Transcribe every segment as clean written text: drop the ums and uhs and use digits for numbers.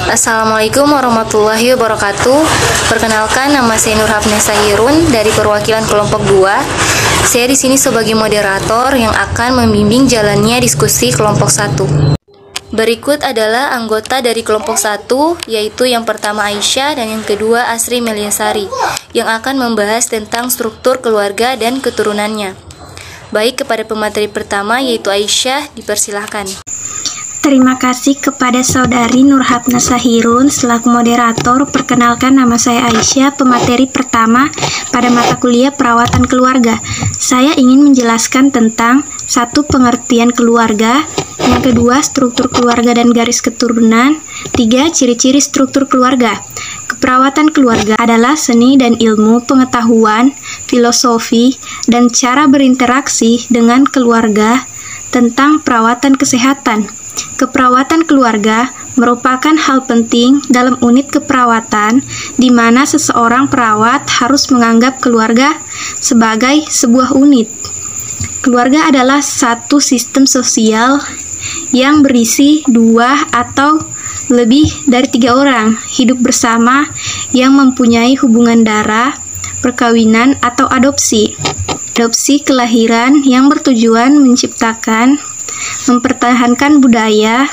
Assalamualaikum warahmatullahi wabarakatuh. Perkenalkan, nama saya Nur Hafnesa Hirun dari perwakilan kelompok 2. Saya di sini sebagai moderator yang akan membimbing jalannya diskusi kelompok 1. Berikut adalah anggota dari kelompok 1, yaitu yang pertama Aisyah dan yang kedua Asri Meliasari, yang akan membahas tentang struktur keluarga dan keturunannya. Baik, kepada pemateri pertama yaitu Aisyah, dipersilahkan. Terima kasih kepada Saudari Nur Hafnesa Hirun selaku moderator. Perkenalkan, nama saya Aisyah, pemateri pertama pada mata kuliah perawatan keluarga. Saya ingin menjelaskan tentang 1. Pengertian keluarga, yang kedua struktur keluarga dan garis keturunan, 3. Ciri-ciri struktur keluarga. Keperawatan keluarga adalah seni dan ilmu pengetahuan, filosofi, dan cara berinteraksi dengan keluarga tentang perawatan kesehatan. Keperawatan keluarga merupakan hal penting dalam unit keperawatan di mana seseorang perawat harus menganggap keluarga sebagai sebuah unit. Keluarga adalah satu sistem sosial yang berisi 2 atau lebih dari 3 orang hidup bersama yang mempunyai hubungan darah, perkawinan, atau adopsi. Adopsi kelahiran yang bertujuan menciptakan, mempertahankan budaya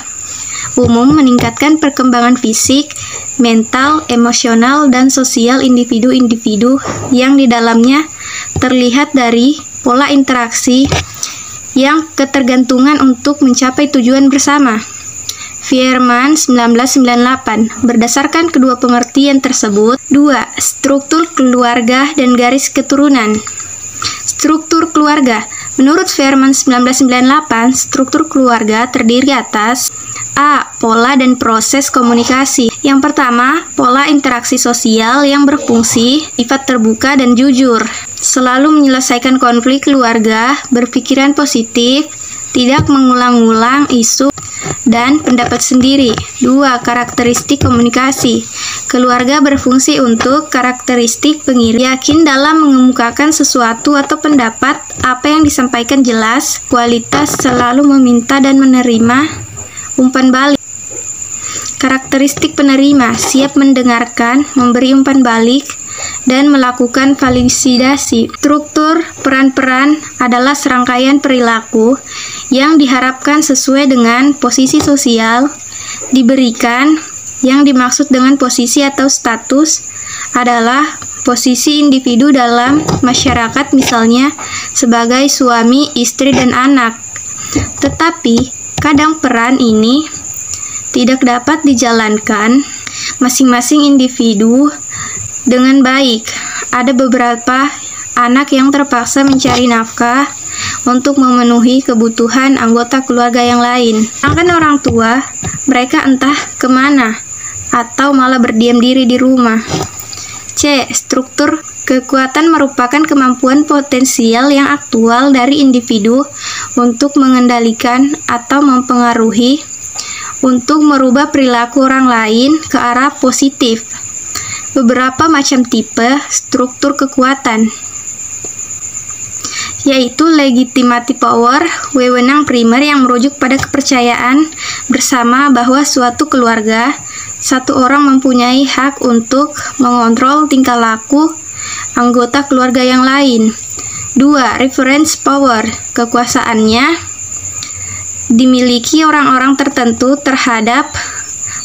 umum, meningkatkan perkembangan fisik, mental, emosional, dan sosial individu-individu yang di dalamnya terlihat dari pola interaksi yang ketergantungan untuk mencapai tujuan bersama. Fierman 1998. Berdasarkan kedua pengertian tersebut, 2. Struktur keluarga dan garis keturunan. Struktur keluarga. Menurut Fierman 1998, struktur keluarga terdiri atas A. Pola dan proses komunikasi. Yang pertama, pola interaksi sosial yang berfungsi, sifat terbuka dan jujur, selalu menyelesaikan konflik keluarga, berpikiran positif, tidak mengulang-ulang isu dan pendapat sendiri. 2. Karakteristik komunikasi. Keluarga berfungsi untuk karakteristik pengiring, yakin dalam mengemukakan sesuatu atau pendapat, apa yang disampaikan jelas, kualitas, selalu meminta dan menerima umpan balik. Karakteristik penerima, siap mendengarkan, memberi umpan balik, dan melakukan validasi. Struktur peran-peran adalah serangkaian perilaku yang diharapkan sesuai dengan posisi sosial diberikan. Yang dimaksud dengan posisi atau status adalah posisi individu dalam masyarakat, misalnya sebagai suami, istri, dan anak. Tetapi kadang peran ini tidak dapat dijalankan masing-masing individu dengan baik. Ada beberapa anak yang terpaksa mencari nafkah untuk memenuhi kebutuhan anggota keluarga yang lain. Sedangkan orang tua, mereka entah kemana atau malah berdiam diri di rumah. C. Struktur kekuatan merupakan kemampuan potensial yang aktual dari individu untuk mengendalikan atau mempengaruhi, untuk merubah perilaku orang lain ke arah positif. Beberapa macam tipe struktur kekuatan, yaitu legitimate power, wewenang primer yang merujuk pada kepercayaan bersama bahwa suatu keluarga, satu orang mempunyai hak untuk mengontrol tingkah laku anggota keluarga yang lain. 2. Reference power, kekuasaannya dimiliki orang-orang tertentu terhadap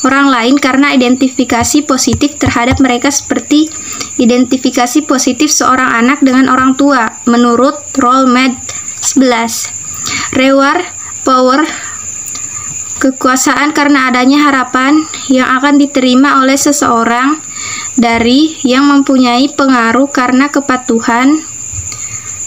orang lain karena identifikasi positif terhadap mereka, seperti identifikasi positif seorang anak dengan orang tua menurut Rollmed 11. Reward power, kekuasaan karena adanya harapan yang akan diterima oleh seseorang dari yang mempunyai pengaruh karena kepatuhan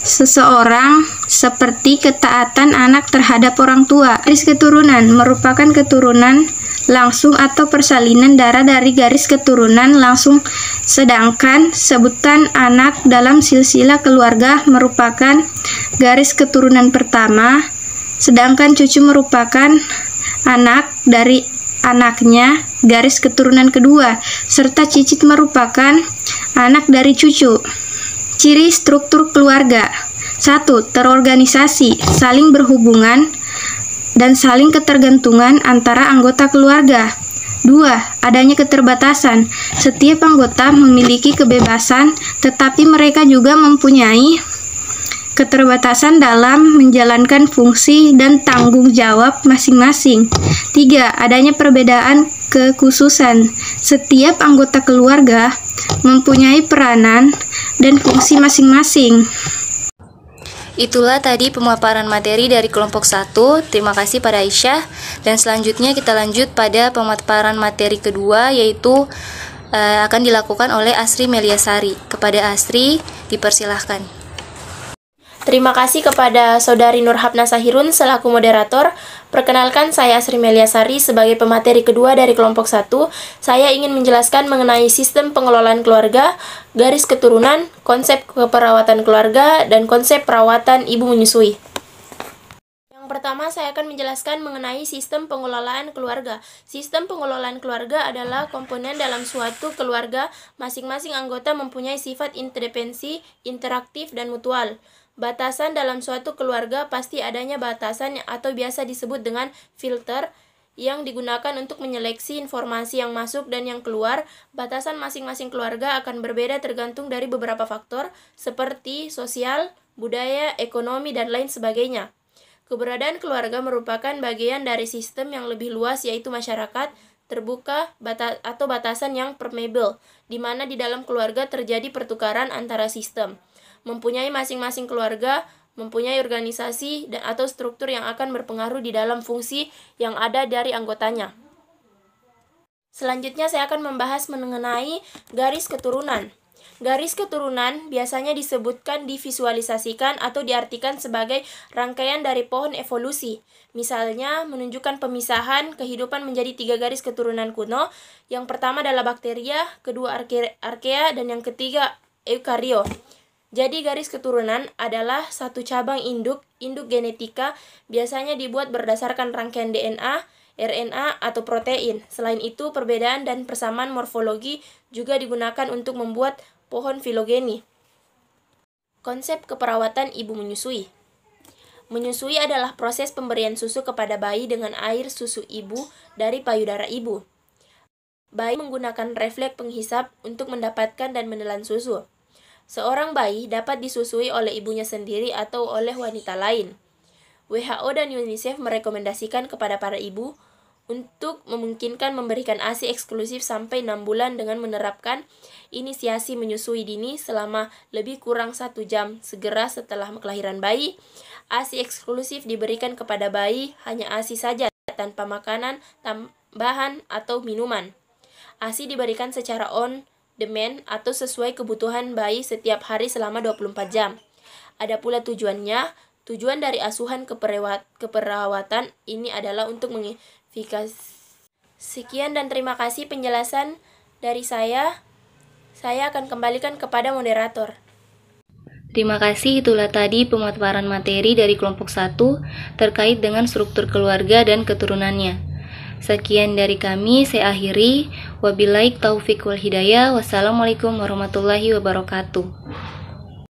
seseorang, seperti ketaatan anak terhadap orang tua. Garis keturunan merupakan keturunan langsung atau persalinan darah dari garis keturunan langsung, sedangkan sebutan anak dalam silsilah keluarga merupakan garis keturunan pertama, sedangkan cucu merupakan anak dari anaknya garis keturunan kedua, serta cicit merupakan anak dari cucu. Ciri struktur keluarga. 1. Terorganisasi, saling berhubungan dan saling ketergantungan antara anggota keluarga. 2. Adanya keterbatasan. Setiap anggota memiliki kebebasan, tetapi mereka juga mempunyai keterbatasan dalam menjalankan fungsi dan tanggung jawab masing-masing. 3. Adanya perbedaan kekhususan. Setiap anggota keluarga mempunyai peranan dan fungsi masing-masing. Itulah tadi pemaparan materi dari kelompok 1. Terima kasih pada Aisyah. Dan selanjutnya kita lanjut pada pemaparan materi kedua, yaitu akan dilakukan oleh Asri Meliasari. Kepada Asri, dipersilahkan. Terima kasih kepada Saudari Nurhapna Sahirun selaku moderator. Perkenalkan, saya Asri Meliasari sebagai pemateri kedua dari kelompok 1. Saya ingin menjelaskan mengenai sistem pengelolaan keluarga, garis keturunan, konsep keperawatan keluarga, dan konsep perawatan ibu menyusui. Yang pertama, saya akan menjelaskan mengenai sistem pengelolaan keluarga. Sistem pengelolaan keluarga adalah komponen dalam suatu keluarga. Masing-masing anggota mempunyai sifat interdependensi, interaktif, dan mutual. Batasan dalam suatu keluarga pasti adanya batasan atau biasa disebut dengan filter yang digunakan untuk menyeleksi informasi yang masuk dan yang keluar. Batasan masing-masing keluarga akan berbeda tergantung dari beberapa faktor seperti sosial, budaya, ekonomi, dan lain sebagainya. Keberadaan keluarga merupakan bagian dari sistem yang lebih luas, yaitu masyarakat terbuka atau batasan yang permeable, di mana di dalam keluarga terjadi pertukaran antara sistem. Mempunyai masing-masing keluarga, mempunyai organisasi atau struktur yang akan berpengaruh di dalam fungsi yang ada dari anggotanya. Selanjutnya saya akan membahas mengenai garis keturunan. Garis keturunan biasanya disebutkan, divisualisasikan, atau diartikan sebagai rangkaian dari pohon evolusi. Misalnya, menunjukkan pemisahan kehidupan menjadi 3 garis keturunan kuno. Yang pertama adalah bakteria, kedua arkea, dan yang ketiga eukario. Jadi garis keturunan adalah satu cabang induk genetika, biasanya dibuat berdasarkan rangkaian DNA, RNA, atau protein. Selain itu, perbedaan dan persamaan morfologi juga digunakan untuk membuat pohon filogeni. Konsep keperawatan ibu menyusui. Menyusui adalah proses pemberian susu kepada bayi dengan air susu ibu dari payudara ibu. Bayi menggunakan refleks penghisap untuk mendapatkan dan menelan susu. Seorang bayi dapat disusui oleh ibunya sendiri atau oleh wanita lain. WHO dan UNICEF merekomendasikan kepada para ibu untuk memungkinkan memberikan ASI eksklusif sampai 6 bulan dengan menerapkan inisiasi menyusui dini selama lebih kurang 1 jam segera setelah kelahiran bayi. ASI eksklusif diberikan kepada bayi hanya ASI saja tanpa makanan tambahan atau minuman. ASI diberikan secara on demand atau sesuai kebutuhan bayi setiap hari selama 24 jam. Ada pula tujuannya. Tujuan dari asuhan keperawatan ini adalah untuk mengefikasi. Sekian dan terima kasih penjelasan dari saya. Saya akan kembalikan kepada moderator. Terima kasih, itulah tadi pemaparan materi dari kelompok 1 terkait dengan struktur keluarga dan keturunannya. Sekian dari kami, saya akhiri. Wabillahi taufiq wal hidayah. Wassalamualaikum warahmatullahi wabarakatuh.